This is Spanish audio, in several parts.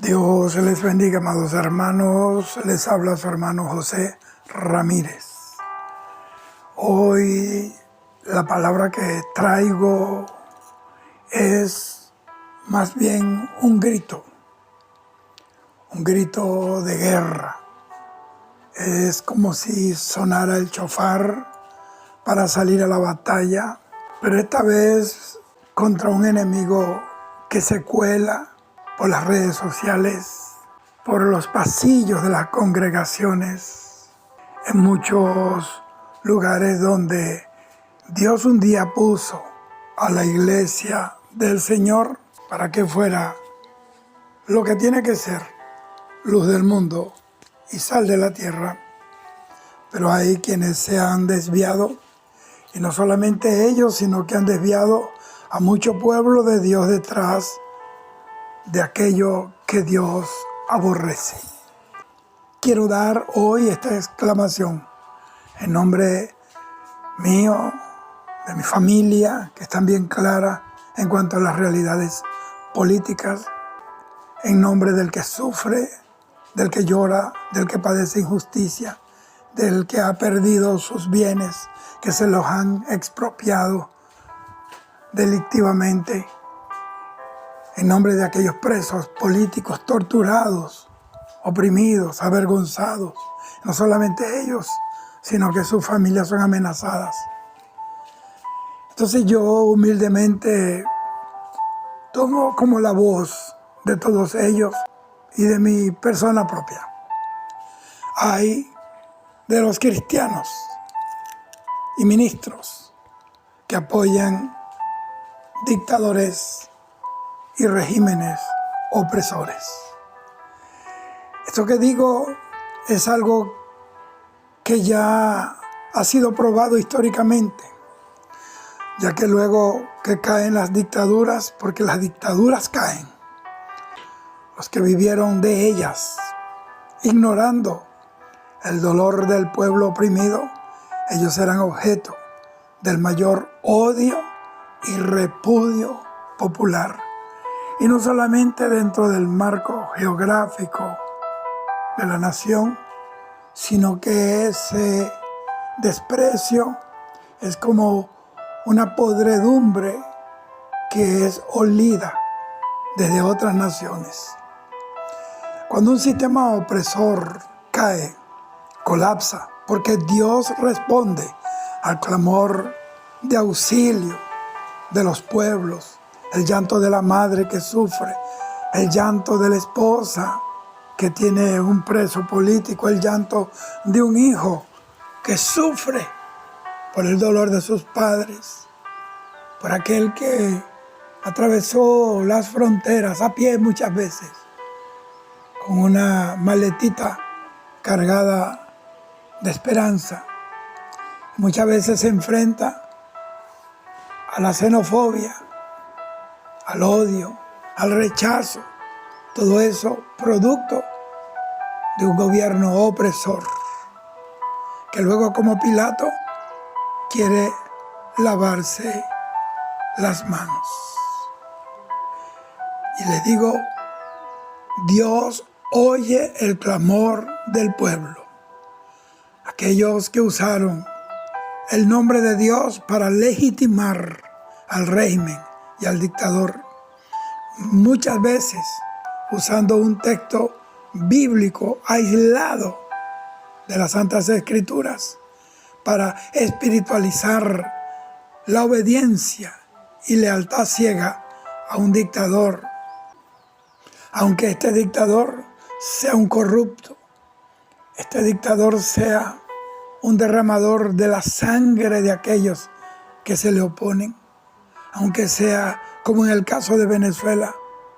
Dios les bendiga, amados hermanos. Les habla su hermano José Ramírez. Hoy la palabra que traigo es más bien un grito de guerra. Es como si sonara el chofar para salir a la batalla, pero esta vez contra un enemigo que se cuela por las redes sociales, por los pasillos de las congregaciones, en muchos lugares donde Dios un día puso a la iglesia del Señor para que fuera lo que tiene que ser, luz del mundo y sal de la tierra. Pero hay quienes se han desviado, y no solamente ellos, sino que han desviado a mucho pueblo de Dios detrás de aquello que Dios aborrece. Quiero dar hoy esta exclamación en nombre mío, de mi familia, que están bien claras en cuanto a las realidades políticas, en nombre del que sufre, del que llora, del que padece injusticia, del que ha perdido sus bienes, que se los han expropiado delictivamente, en nombre de aquellos presos políticos torturados, oprimidos, avergonzados. No solamente ellos, sino que sus familias son amenazadas. Entonces yo humildemente tomo como la voz de todos ellos y de mi persona propia. Hay de los cristianos y ministros que apoyan dictadores y regímenes opresores. Esto que digo es algo que ya ha sido probado históricamente, ya que luego que caen las dictaduras, porque las dictaduras caen, los que vivieron de ellas, ignorando el dolor del pueblo oprimido, ellos serán objeto del mayor odio y repudio popular. Y no solamente dentro del marco geográfico de la nación, sino que ese desprecio es como una podredumbre que es olida desde otras naciones. Cuando un sistema opresor cae, colapsa, porque Dios responde al clamor de auxilio de los pueblos, el llanto de la madre que sufre, el llanto de la esposa que tiene un preso político, el llanto de un hijo que sufre por el dolor de sus padres, por aquel que atravesó las fronteras a pie muchas veces, con una maletita cargada de esperanza. Muchas veces se enfrenta a la xenofobia, al odio, al rechazo, todo eso producto de un gobierno opresor, que luego como Pilato quiere lavarse las manos. Y les digo, Dios oye el clamor del pueblo. Aquellos que usaron el nombre de Dios para legitimar al régimen y al dictador, muchas veces usando un texto bíblico aislado de las Santas Escrituras para espiritualizar la obediencia y lealtad ciega a un dictador, aunque este dictador sea un corrupto, este dictador sea un derramador de la sangre de aquellos que se le oponen, aunque sea, como en el caso de Venezuela,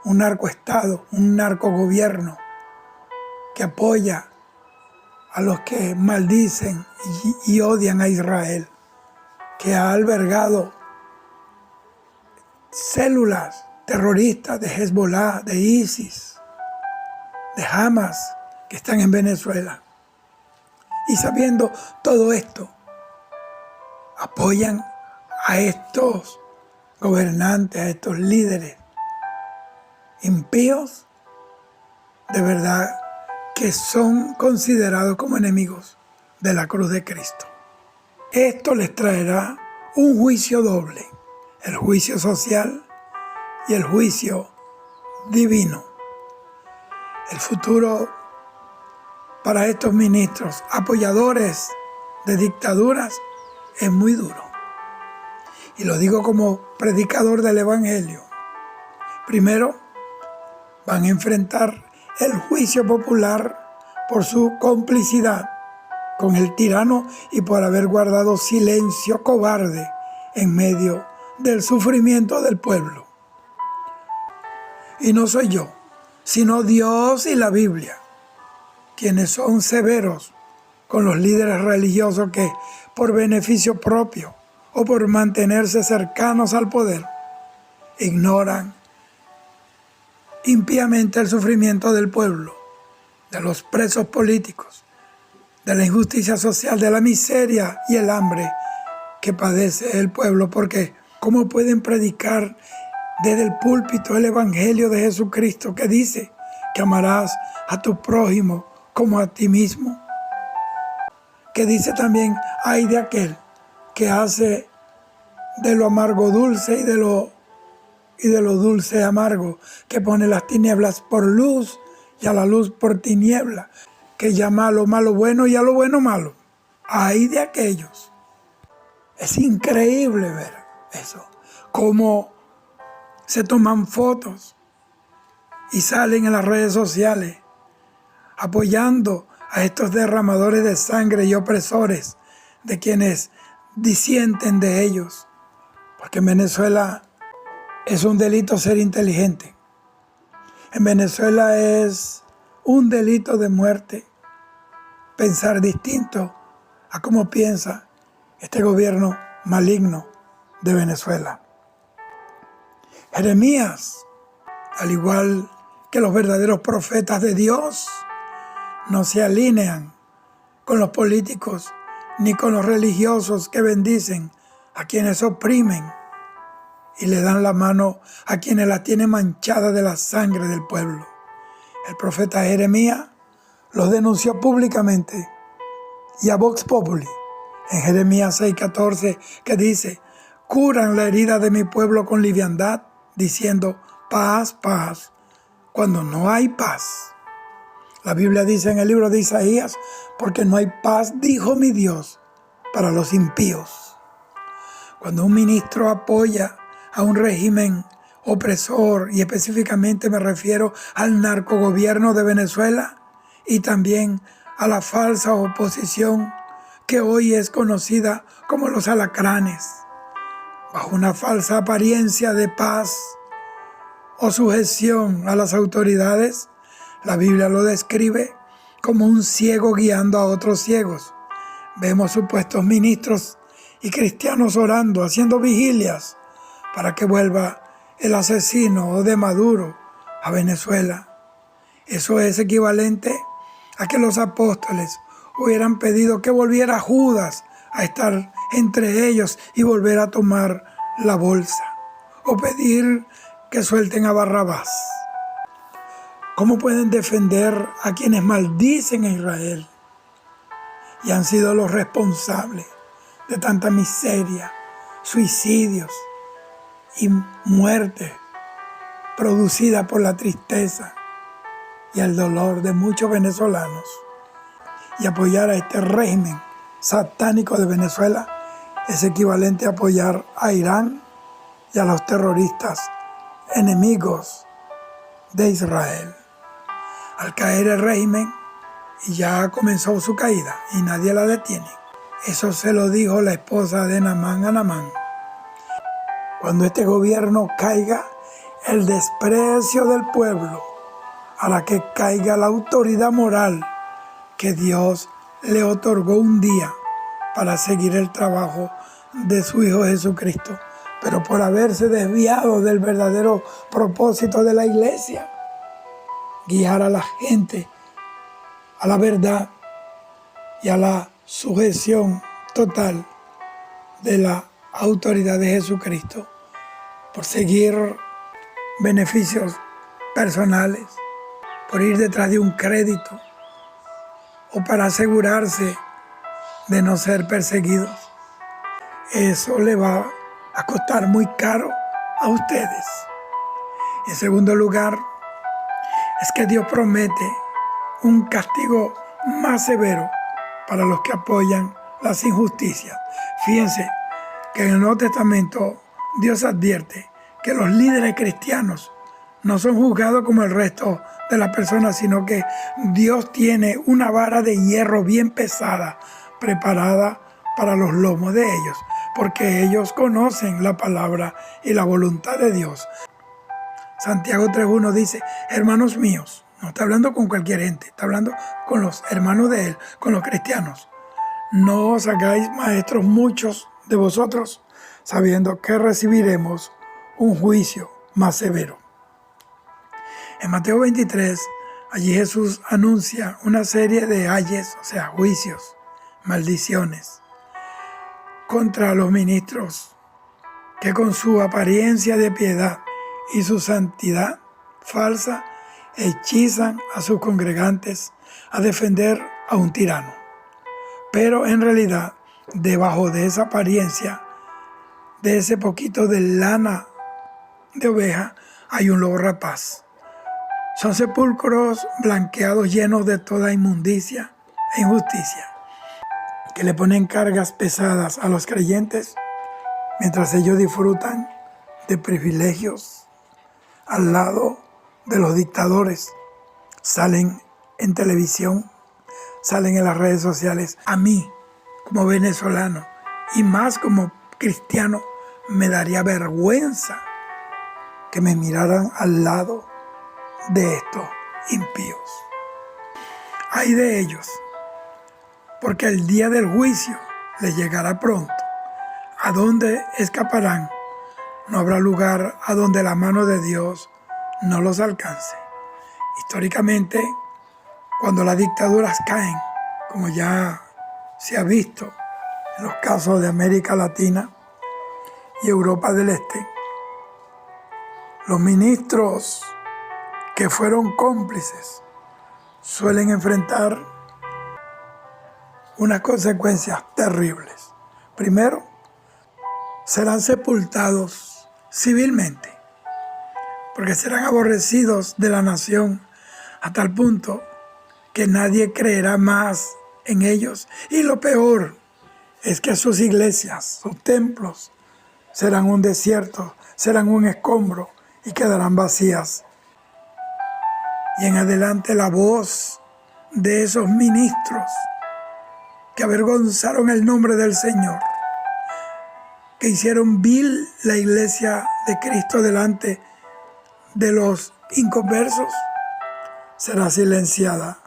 un narcoestado, un narcogobierno que apoya a los que maldicen y odian a Israel, que ha albergado células terroristas de Hezbollah, de ISIS, de Hamas, que están en Venezuela. Y sabiendo todo esto, apoyan a estos gobernantes, a estos líderes impíos de verdad que son considerados como enemigos de la cruz de Cristo. Esto les traerá un juicio doble, el juicio social y el juicio divino. El futuro para estos ministros, apoyadores de dictaduras, es muy duro. Y lo digo como predicador del Evangelio. Primero, van a enfrentar el juicio popular por su complicidad con el tirano y por haber guardado silencio cobarde en medio del sufrimiento del pueblo. Y no soy yo, sino Dios y la Biblia, quienes son severos con los líderes religiosos que, por beneficio propio o por mantenerse cercanos al poder, ignoran impíamente el sufrimiento del pueblo, de los presos políticos, de la injusticia social, de la miseria y el hambre que padece el pueblo, porque ¿cómo pueden predicar desde el púlpito el Evangelio de Jesucristo que dice que amarás a tu prójimo como a ti mismo? Que dice también, ay de aquel que hace de lo amargo dulce y de lo dulce amargo, que pone las tinieblas por luz y a la luz por tiniebla, que llama a lo malo bueno y a lo bueno malo. Ay de aquellos. Es increíble ver eso, cómo se toman fotos y salen en las redes sociales apoyando a estos derramadores de sangre y opresores de quienes disienten de ellos. Porque en Venezuela es un delito ser inteligente. En Venezuela es un delito de muerte pensar distinto a cómo piensa este gobierno maligno de Venezuela. Jeremías, al igual que los verdaderos profetas de Dios, no se alinean con los políticos ni con los religiosos que bendicen a quienes oprimen y le dan la mano a quienes la tienen manchada de la sangre del pueblo. El profeta Jeremías los denunció públicamente y a Vox Populi, en Jeremías 6:14, que dice, curan la herida de mi pueblo con liviandad, diciendo paz, paz, cuando no hay paz. La Biblia dice en el libro de Isaías, porque no hay paz, dijo mi Dios, para los impíos. Cuando un ministro apoya a un régimen opresor, y específicamente me refiero al narcogobierno de Venezuela y también a la falsa oposición que hoy es conocida como los alacranes, bajo una falsa apariencia de paz o sujeción a las autoridades, la Biblia lo describe como un ciego guiando a otros ciegos. Vemos supuestos ministros y cristianos orando, haciendo vigilias para que vuelva el asesino de Maduro a Venezuela. Eso es equivalente a que los apóstoles hubieran pedido que volviera Judas a estar entre ellos y volver a tomar la bolsa, o pedir que suelten a Barrabás. ¿Cómo pueden defender a quienes maldicen a Israel y han sido los responsables de tanta miseria, suicidios y muerte producida por la tristeza y el dolor de muchos venezolanos? Y apoyar a este régimen satánico de Venezuela es equivalente a apoyar a Irán y a los terroristas enemigos de Israel. Al caer el régimen, y ya comenzó su caída y nadie la detiene. Eso se lo dijo la esposa de Naamán a Naamán. Cuando este gobierno caiga, el desprecio del pueblo hará que caiga la autoridad moral que Dios le otorgó un día para seguir el trabajo de su Hijo Jesucristo, pero por haberse desviado del verdadero propósito de la iglesia, guiar a la gente a la verdad y a la sujeción total de la autoridad de Jesucristo, por seguir beneficios personales, por ir detrás de un crédito o para asegurarse de no ser perseguidos. Eso le va a costar muy caro a ustedes. En segundo lugar, es que Dios promete un castigo más severo para los que apoyan las injusticias. Fíjense que en el Nuevo Testamento Dios advierte que los líderes cristianos no son juzgados como el resto de las personas, sino que Dios tiene una vara de hierro bien pesada preparada para los lomos de ellos, porque ellos conocen la palabra y la voluntad de Dios. Santiago 3:1 dice: hermanos míos, no está hablando con cualquier gente, está hablando con los hermanos de él, con los cristianos. No os hagáis maestros muchos de vosotros, sabiendo que recibiremos un juicio más severo. En Mateo 23, allí Jesús anuncia una serie de ayes, o sea, juicios, maldiciones, contra los ministros que con su apariencia de piedad y su santidad falsa hechizan a sus congregantes a defender a un tirano. Pero en realidad, debajo de esa apariencia, de ese poquito de lana de oveja, hay un lobo rapaz. Son sepulcros blanqueados llenos de toda inmundicia e injusticia, que le ponen cargas pesadas a los creyentes mientras ellos disfrutan de privilegios al lado de los dictadores. Salen en televisión, salen en las redes sociales. A mí, como venezolano y más como cristiano, me daría vergüenza que me miraran al lado de estos impíos. Ay de ellos, porque el día del juicio les llegará pronto. ¿A dónde escaparán? No habrá lugar a donde la mano de Dios no los alcance. Históricamente, cuando las dictaduras caen, como ya se ha visto en los casos de América Latina y Europa del Este, los ministros que fueron cómplices suelen enfrentar unas consecuencias terribles. Primero, serán sepultados civilmente, porque serán aborrecidos de la nación a tal punto que nadie creerá más en ellos. Y lo peor es que sus iglesias, sus templos, serán un desierto, serán un escombro y quedarán vacías. Y en adelante la voz de esos ministros que avergonzaron el nombre del Señor, que hicieron vil la iglesia de Cristo delante de los inconversos, será silenciada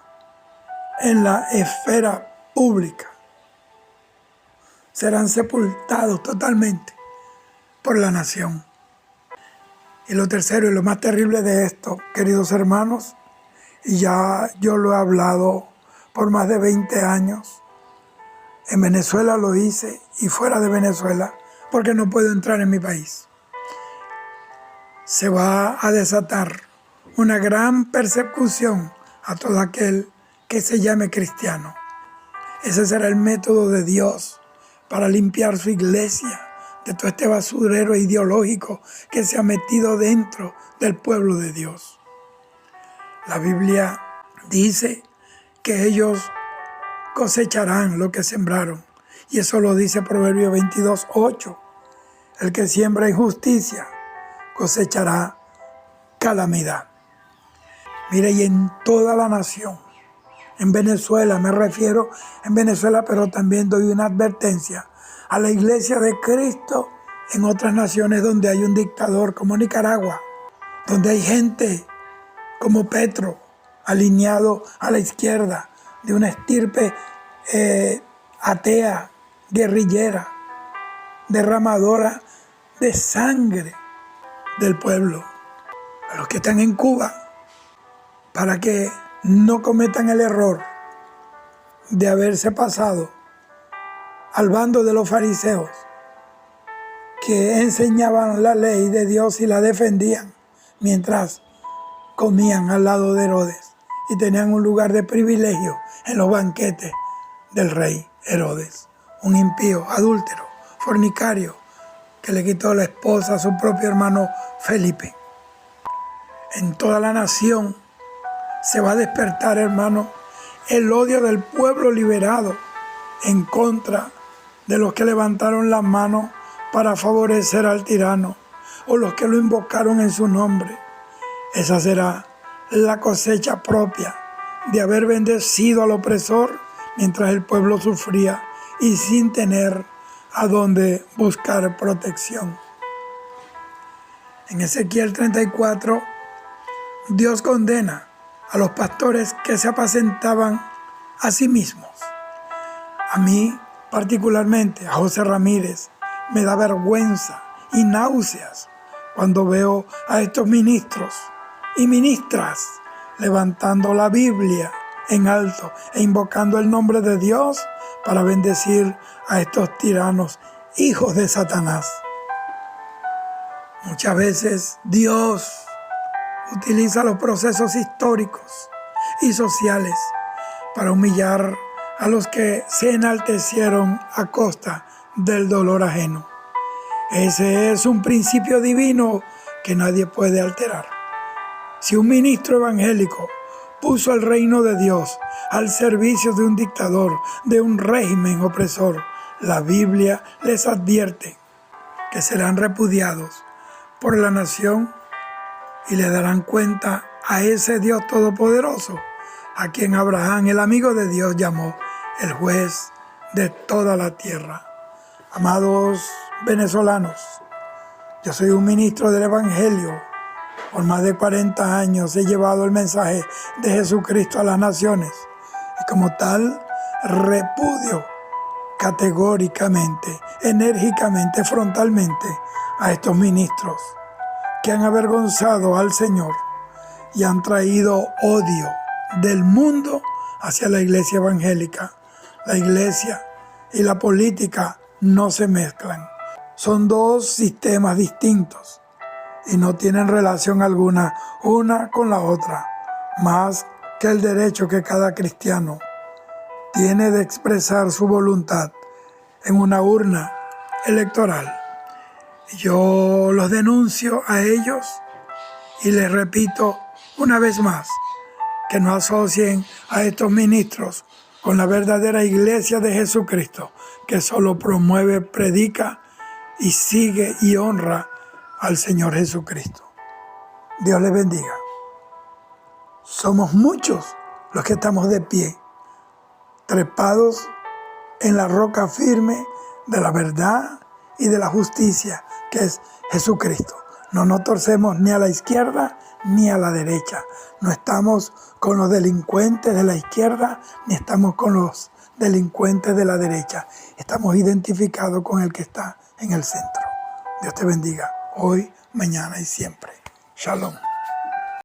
en la esfera pública. Serán sepultados totalmente por la nación. Y lo tercero y lo más terrible de esto, queridos hermanos, y ya yo lo he hablado por más de 20 años, en Venezuela lo hice y fuera de Venezuela, porque no puedo entrar en mi país. Se va a desatar una gran persecución a todo aquel que se llame cristiano. Ese será el método de Dios para limpiar su iglesia de todo este basurero ideológico que se ha metido dentro del pueblo de Dios. La Biblia dice que ellos cosecharán lo que sembraron, y eso lo dice Proverbios 22:8. El que siembra injusticia cosechará calamidad. Mire, y en toda la nación, en Venezuela, me refiero en Venezuela, pero también doy una advertencia a la iglesia de Cristo en otras naciones donde hay un dictador como Nicaragua, donde hay gente como Petro, alineado a la izquierda, de una estirpe atea, guerrillera, derramadora de sangre del pueblo. A los que están en Cuba, para que no cometan el error de haberse pasado al bando de los fariseos, que enseñaban la ley de Dios y la defendían mientras comían al lado de Herodes. y tenían un lugar de privilegio en los banquetes del rey Herodes, un impío, adúltero, fornicario, que le quitó la esposa a su propio hermano Felipe. En toda la nación se va a despertar, hermano, el odio del pueblo liberado en contra de los que levantaron las manos para favorecer al tirano o los que lo invocaron en su nombre. Esa será la cosecha propia de haber bendecido al opresor mientras el pueblo sufría y sin tener a dónde buscar protección. En Ezequiel 34, Dios condena a los pastores que se apacentaban a sí mismos. A mí, particularmente, a José Ramírez, me da vergüenza y náuseas cuando veo a estos ministros y ministras levantando la Biblia en alto e invocando el nombre de Dios para bendecir a estos tiranos, hijos de Satanás. Muchas veces Dios utiliza los procesos históricos y sociales para humillar a los que se enaltecieron a costa del dolor ajeno. Ese es un principio divino que nadie puede alterar. Si un ministro evangélico puso el reino de Dios al servicio de un dictador, de un régimen opresor, la Biblia les advierte que serán repudiados por la nación y le darán cuenta a ese Dios todopoderoso, a quien Abraham, el amigo de Dios, llamó el juez de toda la tierra. Amados venezolanos, yo soy un ministro del Evangelio. Por más de 40 años he llevado el mensaje de Jesucristo a las naciones y como tal repudio categóricamente, enérgicamente, frontalmente a estos ministros que han avergonzado al Señor y han traído odio del mundo hacia la iglesia evangélica. La iglesia y la política no se mezclan. Son dos sistemas distintos y no tienen relación alguna una con la otra, más que el derecho que cada cristiano tiene de expresar su voluntad en una urna electoral. Yo los denuncio a ellos y les repito una vez más que no asocien a estos ministros con la verdadera iglesia de Jesucristo, que solo promueve, predica y sigue y honra al Señor Jesucristo. Dios les bendiga. Somos muchos los que estamos de pie, trepados en la roca firme de la verdad y de la justicia, que es Jesucristo. No nos torcemos ni a la izquierda ni a la derecha. No estamos con los delincuentes de la izquierda ni estamos con los delincuentes de la derecha. Estamos identificados con el que está en el centro. Dios te bendiga hoy, mañana y siempre. Shalom.